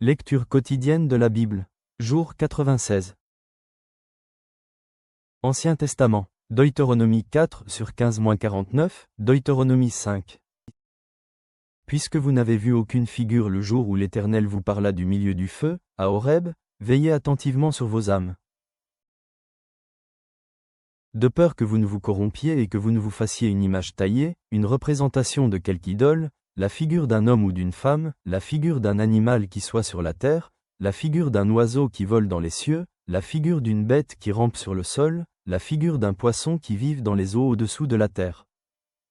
Lecture quotidienne de la Bible. Jour 96. Ancien Testament. Deutéronomie 4 sur 15-49, Deutéronomie 5. Puisque vous n'avez vu aucune figure le jour où l'Éternel vous parla du milieu du feu, à Horeb, veillez attentivement sur vos âmes. De peur que vous ne vous corrompiez et que vous ne vous fassiez une image taillée, une représentation de quelque idole, la figure d'un homme ou d'une femme, la figure d'un animal qui soit sur la terre, la figure d'un oiseau qui vole dans les cieux, la figure d'une bête qui rampe sur le sol, la figure d'un poisson qui vive dans les eaux au-dessous de la terre.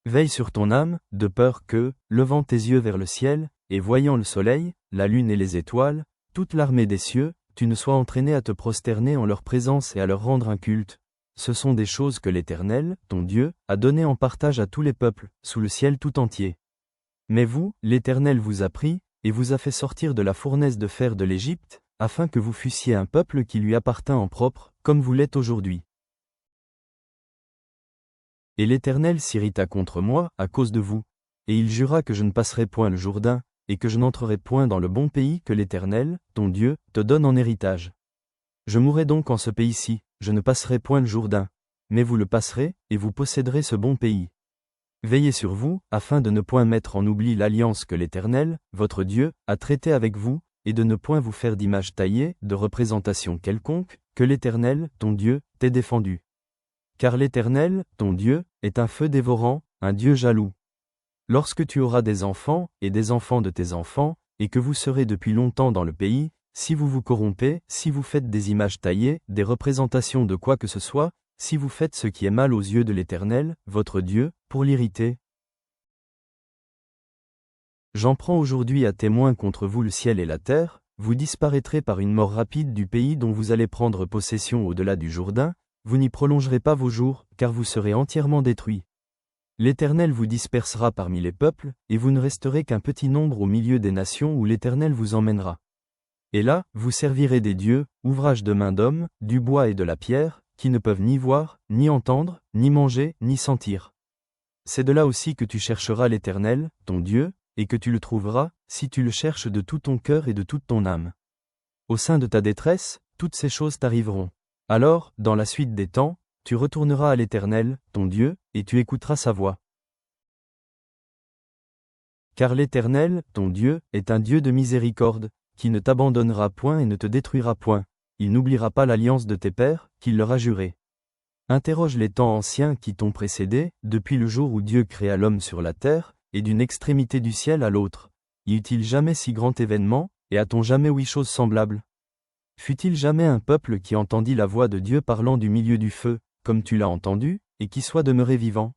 Veille sur ton âme, de peur que, levant tes yeux vers le ciel, et voyant le soleil, la lune et les étoiles, toute l'armée des cieux, tu ne sois entraîné à te prosterner en leur présence et à leur rendre un culte. Ce sont des choses que l'Éternel, ton Dieu, a données en partage à tous les peuples, sous le ciel tout entier. Mais vous, l'Éternel vous a pris, et vous a fait sortir de la fournaise de fer de l'Égypte, afin que vous fussiez un peuple qui lui appartint en propre, comme vous l'êtes aujourd'hui. Et l'Éternel s'irrita contre moi, à cause de vous, et il jura que je ne passerai point le Jourdain, et que je n'entrerai point dans le bon pays que l'Éternel, ton Dieu, te donne en héritage. Je mourrai donc en ce pays-ci, je ne passerai point le Jourdain, mais vous le passerez, et vous posséderez ce bon pays. Veillez sur vous, afin de ne point mettre en oubli l'alliance que l'Éternel, votre Dieu, a traitée avec vous, et de ne point vous faire d'image taillée, de représentation quelconque, que l'Éternel, ton Dieu, t'ait défendu. Car l'Éternel, ton Dieu, est un feu dévorant, un Dieu jaloux. Lorsque tu auras des enfants, et des enfants de tes enfants, et que vous serez depuis longtemps dans le pays, si vous vous corrompez, si vous faites des images taillées, des représentations de quoi que ce soit, si vous faites ce qui est mal aux yeux de l'Éternel, votre Dieu, pour l'irriter. J'en prends aujourd'hui à témoin contre vous le ciel et la terre, vous disparaîtrez par une mort rapide du pays dont vous allez prendre possession au-delà du Jourdain, vous n'y prolongerez pas vos jours, car vous serez entièrement détruits. L'Éternel vous dispersera parmi les peuples, et vous ne resterez qu'un petit nombre au milieu des nations où l'Éternel vous emmènera. Et là, vous servirez des dieux, ouvrages de main d'homme, du bois et de la pierre, qui ne peuvent ni voir, ni entendre, ni manger, ni sentir. C'est de là aussi que tu chercheras l'Éternel, ton Dieu, et que tu le trouveras, si tu le cherches de tout ton cœur et de toute ton âme. Au sein de ta détresse, toutes ces choses t'arriveront. Alors, dans la suite des temps, tu retourneras à l'Éternel, ton Dieu, et tu écouteras sa voix. Car l'Éternel, ton Dieu, est un Dieu de miséricorde, qui ne t'abandonnera point et ne te détruira point. Il n'oubliera pas l'alliance de tes pères, qu'il leur a jurée. Interroge les temps anciens qui t'ont précédé, depuis le jour où Dieu créa l'homme sur la terre, et d'une extrémité du ciel à l'autre. Y eut-il jamais si grand événement, et a-t-on jamais ouï chose semblable? Fut-il jamais un peuple qui entendit la voix de Dieu parlant du milieu du feu, comme tu l'as entendu, et qui soit demeuré vivant?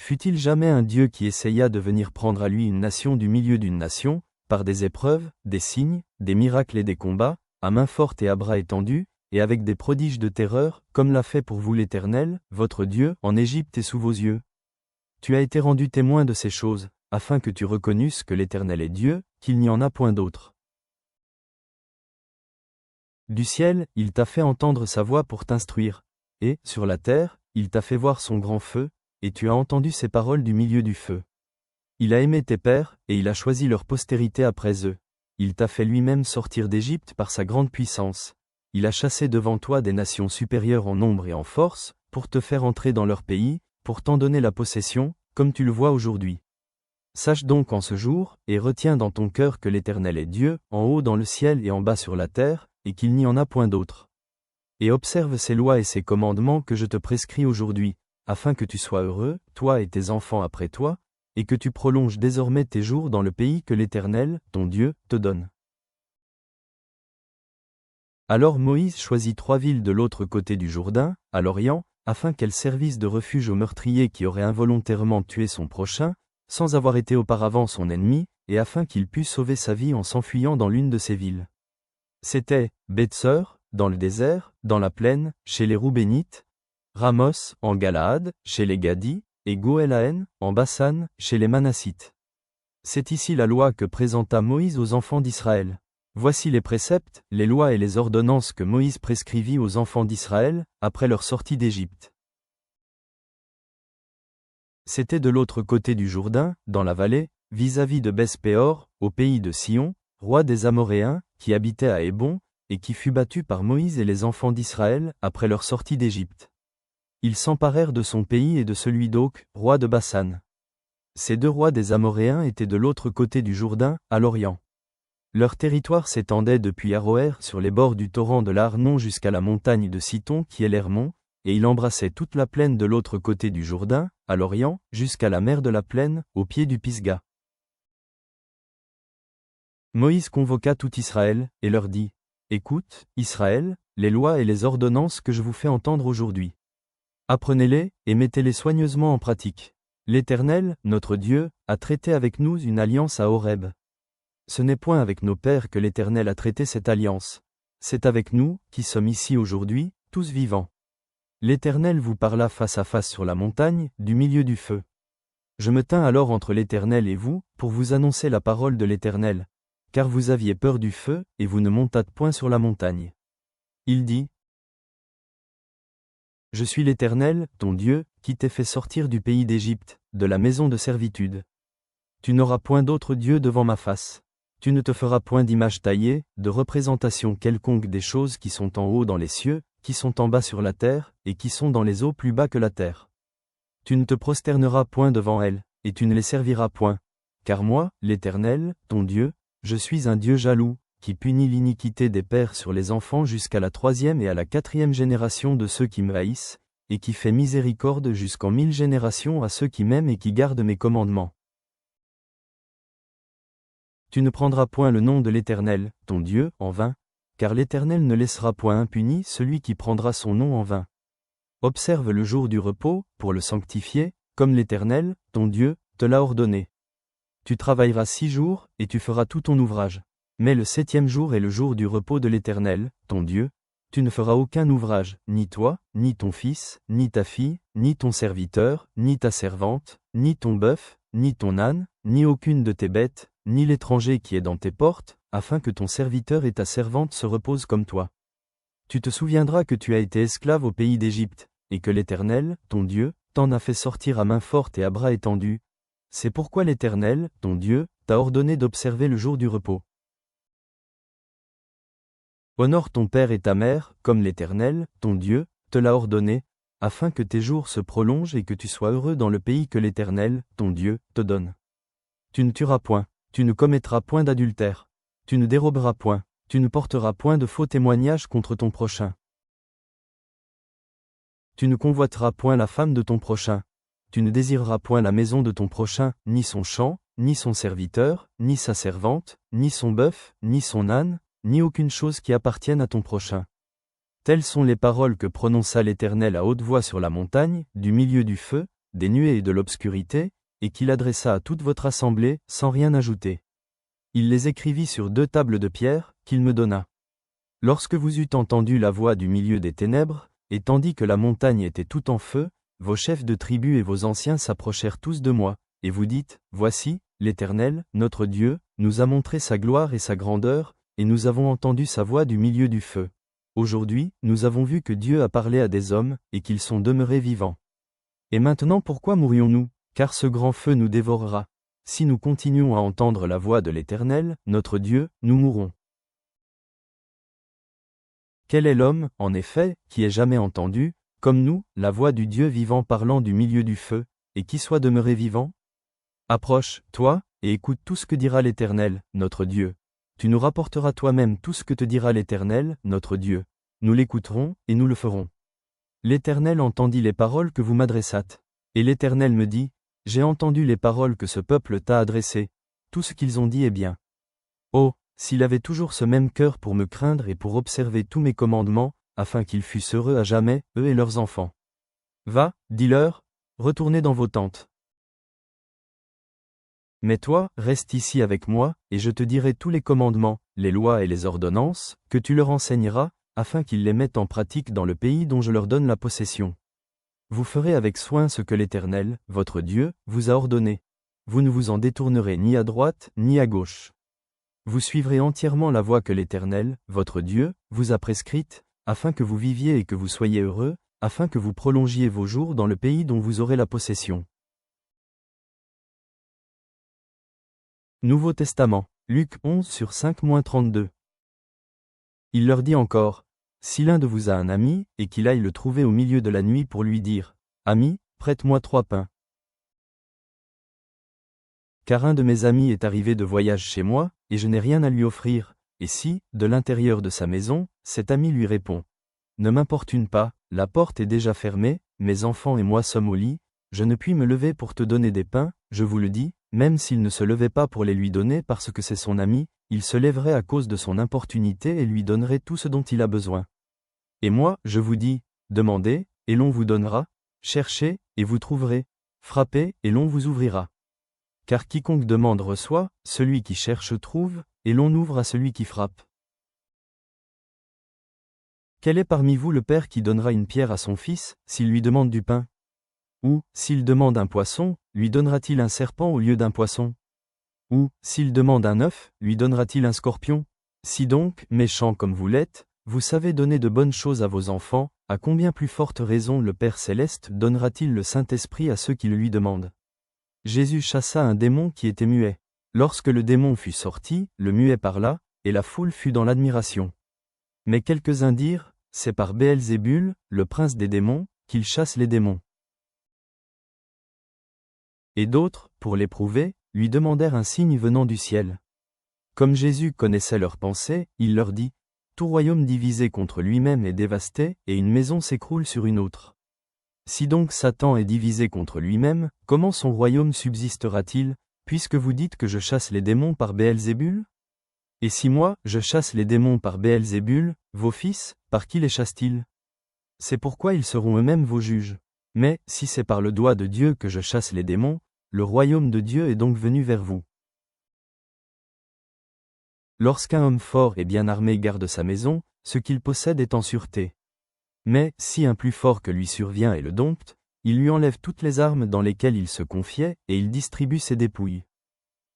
Fut-il jamais un Dieu qui essaya de venir prendre à lui une nation du milieu d'une nation, par des épreuves, des signes, des miracles et des combats, à main forte et à bras étendus, et avec des prodiges de terreur, comme l'a fait pour vous l'Éternel, votre Dieu, en Égypte et sous vos yeux? Tu as été rendu témoin de ces choses, afin que tu reconnusses que l'Éternel est Dieu, qu'il n'y en a point d'autre. Du ciel, il t'a fait entendre sa voix pour t'instruire, et, sur la terre, il t'a fait voir son grand feu, et tu as entendu ses paroles du milieu du feu. Il a aimé tes pères, et il a choisi leur postérité après eux. Il t'a fait lui-même sortir d'Égypte par sa grande puissance. Il a chassé devant toi des nations supérieures en nombre et en force, pour te faire entrer dans leur pays, pour t'en donner la possession, comme tu le vois aujourd'hui. Sache donc en ce jour, et retiens dans ton cœur que l'Éternel est Dieu, en haut dans le ciel et en bas sur la terre, et qu'il n'y en a point d'autre. Et observe ces lois et ces commandements que je te prescris aujourd'hui, afin que tu sois heureux, toi et tes enfants après toi, et que tu prolonges désormais tes jours dans le pays que l'Éternel, ton Dieu, te donne. Alors Moïse choisit 3 villes de l'autre côté du Jourdain, à l'Orient, afin qu'elles servissent de refuge au meurtrier qui aurait involontairement tué son prochain, sans avoir été auparavant son ennemi, et afin qu'il pût sauver sa vie en s'enfuyant dans l'une de ces villes. C'étaient Beth-Seur, dans le désert, dans la plaine, chez les Roubénites, Ramos, en Galaad, chez les Gadis, et Goël-Ahen, en Basan, chez les Manassites. C'est ici la loi que présenta Moïse aux enfants d'Israël. Voici les préceptes, les lois et les ordonnances que Moïse prescrivit aux enfants d'Israël, après leur sortie d'Égypte. C'était de l'autre côté du Jourdain, dans la vallée, vis-à-vis de Beth-Péor, au pays de Sion, roi des Amoréens, qui habitait à Hébron, et qui fut battu par Moïse et les enfants d'Israël après leur sortie d'Égypte. Ils s'emparèrent de son pays et de celui d'Oc, roi de Basan. Ces deux rois des Amoréens étaient de l'autre côté du Jourdain, à l'Orient. Leur territoire s'étendait depuis Aroër sur les bords du torrent de l'Arnon jusqu'à la montagne de Siton qui est l'Hermon, et il embrassait toute la plaine de l'autre côté du Jourdain, à l'Orient, jusqu'à la mer de la plaine, au pied du Pisga. Moïse convoqua tout Israël, et leur dit, « Écoute, Israël, les lois et les ordonnances que je vous fais entendre aujourd'hui. Apprenez-les, et mettez-les soigneusement en pratique. L'Éternel, notre Dieu, a traité avec nous une alliance à Horeb. Ce n'est point avec nos pères que l'Éternel a traité cette alliance. C'est avec nous, qui sommes ici aujourd'hui, tous vivants. L'Éternel vous parla face à face sur la montagne, du milieu du feu. Je me tins alors entre l'Éternel et vous, pour vous annoncer la parole de l'Éternel, car vous aviez peur du feu, et vous ne montâtes point sur la montagne. Il dit, « Je suis l'Éternel, ton Dieu, qui t'ai fait sortir du pays d'Égypte, de la maison de servitude. Tu n'auras point d'autre Dieu devant ma face. Tu ne te feras point d'image taillée, de représentation quelconque des choses qui sont en haut dans les cieux, qui sont en bas sur la terre, et qui sont dans les eaux plus bas que la terre. Tu ne te prosterneras point devant elles, et tu ne les serviras point. Car moi, l'Éternel, ton Dieu, je suis un Dieu jaloux, qui punit l'iniquité des pères sur les enfants jusqu'à la 3e et à la 4e génération de ceux qui me haïssent, et qui fait miséricorde jusqu'en 1000 générations à ceux qui m'aiment et qui gardent mes commandements. Tu ne prendras point le nom de l'Éternel, ton Dieu, en vain, car l'Éternel ne laissera point impuni celui qui prendra son nom en vain. Observe le jour du repos, pour le sanctifier, comme l'Éternel, ton Dieu, te l'a ordonné. Tu travailleras 6 jours, et tu feras tout ton ouvrage. Mais le 7e jour est le jour du repos de l'Éternel, ton Dieu. Tu ne feras aucun ouvrage, ni toi, ni ton fils, ni ta fille, ni ton serviteur, ni ta servante, ni ton bœuf, ni ton âne, ni aucune de tes bêtes, ni l'étranger qui est dans tes portes, afin que ton serviteur et ta servante se reposent comme toi. Tu te souviendras que tu as été esclave au pays d'Égypte, et que l'Éternel, ton Dieu, t'en a fait sortir à main forte et à bras étendus. C'est pourquoi l'Éternel, ton Dieu, t'a ordonné d'observer le jour du repos. Honore ton père et ta mère, comme l'Éternel, ton Dieu, te l'a ordonné, afin que tes jours se prolongent et que tu sois heureux dans le pays que l'Éternel, ton Dieu, te donne. Tu ne tueras point, tu ne commettras point d'adultère, tu ne déroberas point, tu ne porteras point de faux témoignages contre ton prochain. Tu ne convoiteras point la femme de ton prochain, tu ne désireras point la maison de ton prochain, ni son champ, ni son serviteur, ni sa servante, ni son bœuf, ni son âne, ni aucune chose qui appartienne à ton prochain. Telles sont les paroles que prononça l'Éternel à haute voix sur la montagne, du milieu du feu, des nuées et de l'obscurité, et qu'il adressa à toute votre assemblée, sans rien ajouter. Il les écrivit sur 2 tables de pierre, qu'il me donna. Lorsque vous eûtes entendu la voix du milieu des ténèbres, et tandis que la montagne était tout en feu, vos chefs de tribus et vos anciens s'approchèrent tous de moi, et vous dites, Voici, l'Éternel, notre Dieu, nous a montré sa gloire et sa grandeur, et nous avons entendu sa voix du milieu du feu. Aujourd'hui, nous avons vu que Dieu a parlé à des hommes, et qu'ils sont demeurés vivants. Et maintenant pourquoi mourions-nous? Car ce grand feu nous dévorera. Si nous continuons à entendre la voix de l'Éternel, notre Dieu, nous mourrons. Quel est l'homme, en effet, qui ait jamais entendu, comme nous, la voix du Dieu vivant parlant du milieu du feu, et qui soit demeuré vivant? Approche, toi, et écoute tout ce que dira l'Éternel, notre Dieu. Tu nous rapporteras toi-même tout ce que te dira l'Éternel, notre Dieu. Nous l'écouterons, et nous le ferons. L'Éternel entendit les paroles que vous m'adressâtes. Et l'Éternel me dit, J'ai entendu les paroles que ce peuple t'a adressées. Tout ce qu'ils ont dit est bien. Oh, s'il avait toujours ce même cœur pour me craindre et pour observer tous mes commandements, afin qu'ils fussent heureux à jamais, eux et leurs enfants. Va, dis-leur, retournez dans vos tentes. Mais toi, reste ici avec moi, et je te dirai tous les commandements, les lois et les ordonnances, que tu leur enseigneras, afin qu'ils les mettent en pratique dans le pays dont je leur donne la possession. Vous ferez avec soin ce que l'Éternel, votre Dieu, vous a ordonné. Vous ne vous en détournerez ni à droite, ni à gauche. Vous suivrez entièrement la voie que l'Éternel, votre Dieu, vous a prescrite, afin que vous viviez et que vous soyez heureux, afin que vous prolongiez vos jours dans le pays dont vous aurez la possession. Nouveau Testament, Luc 11 sur 5-32. Il leur dit encore, « Si l'un de vous a un ami, et qu'il aille le trouver au milieu de la nuit pour lui dire, « Ami, prête-moi 3 pains. Car un de mes amis est arrivé de voyage chez moi, et je n'ai rien à lui offrir. » Et si, de l'intérieur de sa maison, cet ami lui répond, « Ne m'importune pas, la porte est déjà fermée, mes enfants et moi sommes au lit, je ne puis me lever pour te donner des pains, je vous le dis, même s'il ne se levait pas pour les lui donner parce que c'est son ami, il se lèverait à cause de son importunité et lui donnerait tout ce dont il a besoin. Et moi, je vous dis, demandez, et l'on vous donnera, cherchez, et vous trouverez, frappez, et l'on vous ouvrira. Car quiconque demande reçoit, celui qui cherche trouve, et l'on ouvre à celui qui frappe. Quel est parmi vous le père qui donnera une pierre à son fils, s'il lui demande du pain? Ou, s'il demande un poisson, lui donnera-t-il un serpent au lieu d'un poisson? Ou, s'il demande un œuf, lui donnera-t-il un scorpion? Si donc, méchants comme vous l'êtes, vous savez donner de bonnes choses à vos enfants, à combien plus forte raison le Père Céleste donnera-t-il le Saint-Esprit à ceux qui le lui demandent? Jésus chassa un démon qui était muet. Lorsque le démon fut sorti, le muet parla, et la foule fut dans l'admiration. Mais quelques-uns dirent, c'est par Béelzébul, le prince des démons, qu'il chasse les démons. Et d'autres, pour l'éprouver, lui demandèrent un signe venant du ciel. Comme Jésus connaissait leurs pensées, il leur dit, « Tout royaume divisé contre lui-même est dévasté, et une maison s'écroule sur une autre. Si donc Satan est divisé contre lui-même, comment son royaume subsistera-t-il, puisque vous dites que je chasse les démons par Béelzébul? Et si moi, je chasse les démons par Béelzébul, vos fils, par qui les chassent-ils? C'est pourquoi ils seront eux-mêmes vos juges. Mais, si c'est par le doigt de Dieu que je chasse les démons, le royaume de Dieu est donc venu vers vous. Lorsqu'un homme fort et bien armé garde sa maison, ce qu'il possède est en sûreté. Mais, si un plus fort que lui survient et le dompte, il lui enlève toutes les armes dans lesquelles il se confiait, et il distribue ses dépouilles.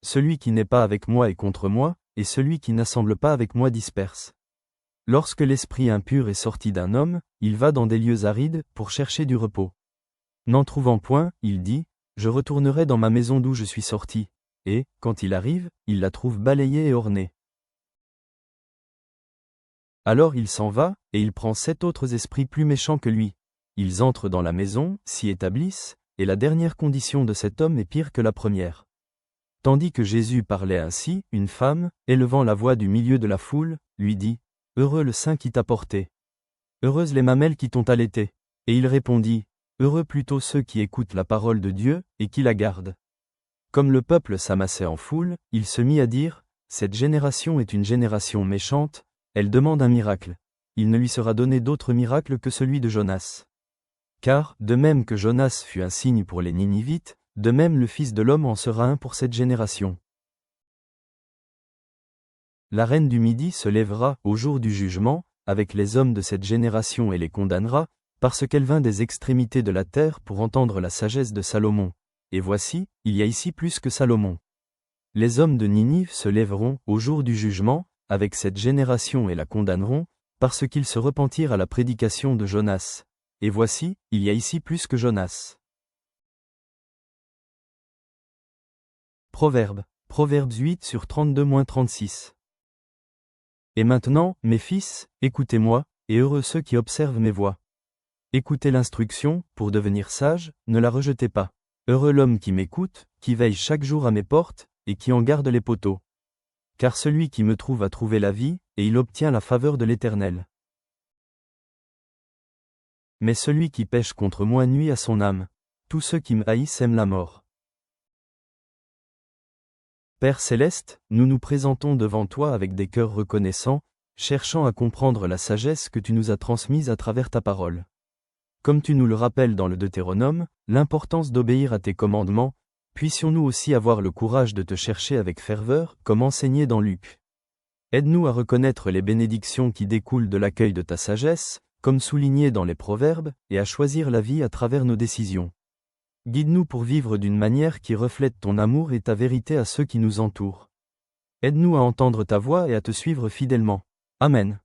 Celui qui n'est pas avec moi est contre moi, et celui qui n'assemble pas avec moi disperse. Lorsque l'esprit impur est sorti d'un homme, il va dans des lieux arides, pour chercher du repos. N'en trouvant point, il dit, « Je retournerai dans ma maison d'où je suis sorti. » Et, quand il arrive, il la trouve balayée et ornée. Alors il s'en va, et il prend 7 autres esprits plus méchants que lui. Ils entrent dans la maison, s'y établissent, et la dernière condition de cet homme est pire que la première. Tandis que Jésus parlait ainsi, une femme, élevant la voix du milieu de la foule, lui dit, « Heureux le sein qui t'a porté. Heureuses les mamelles qui t'ont allaité. » Et il répondit, « Heureux plutôt ceux qui écoutent la parole de Dieu, et qui la gardent. » Comme le peuple s'amassait en foule, il se mit à dire, « Cette génération est une génération méchante, elle demande un miracle. Il ne lui sera donné d'autre miracle que celui de Jonas. Car, de même que Jonas fut un signe pour les Ninivites, de même le Fils de l'homme en sera un pour cette génération. La reine du Midi se lèvera, au jour du jugement, avec les hommes de cette génération et les condamnera, parce qu'elle vint des extrémités de la terre pour entendre la sagesse de Salomon. Et voici, il y a ici plus que Salomon. Les hommes de Ninive se lèveront, au jour du jugement, avec cette génération et la condamneront, parce qu'ils se repentirent à la prédication de Jonas. Et voici, il y a ici plus que Jonas. Proverbes 8 sur 32-36. Et maintenant, mes fils, écoutez-moi, et heureux ceux qui observent mes voies. Écoutez l'instruction, pour devenir sage, ne la rejetez pas. Heureux l'homme qui m'écoute, qui veille chaque jour à mes portes, et qui en garde les poteaux. Car celui qui me trouve a trouvé la vie, et il obtient la faveur de l'Éternel. Mais celui qui pêche contre moi nuit à son âme. Tous ceux qui me haïssent aiment la mort. Père Céleste, nous nous présentons devant toi avec des cœurs reconnaissants, cherchant à comprendre la sagesse que tu nous as transmise à travers ta parole. Comme tu nous le rappelles dans le Deutéronome, l'importance d'obéir à tes commandements, puissions-nous aussi avoir le courage de te chercher avec ferveur, comme enseigné dans Luc. Aide-nous à reconnaître les bénédictions qui découlent de l'accueil de ta sagesse, comme souligné dans les Proverbes, et à choisir la vie à travers nos décisions. Guide-nous pour vivre d'une manière qui reflète ton amour et ta vérité à ceux qui nous entourent. Aide-nous à entendre ta voix et à te suivre fidèlement. Amen.